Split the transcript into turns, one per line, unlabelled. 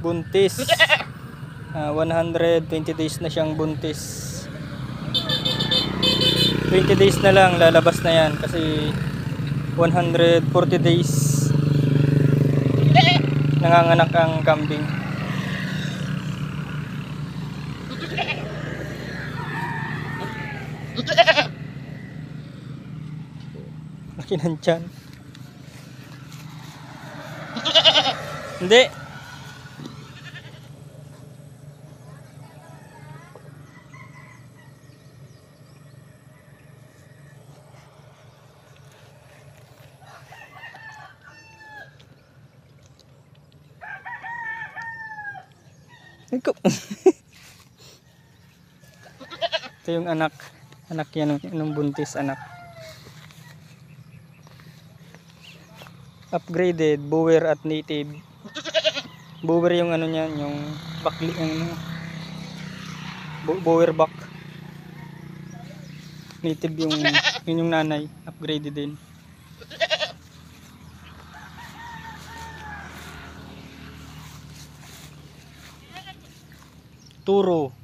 buntis. 120 days na siyang buntis. 20 days na lang lalabas na yan kasi 140 days nanganganak ang kambing. Laki ng tiyan. Hindi. Ito yung anak yan ng buntis anak. Upgraded bower at native. Bower yung ano niyan, yung bakli yung bower back. Native yung nanay, upgraded din. Turo.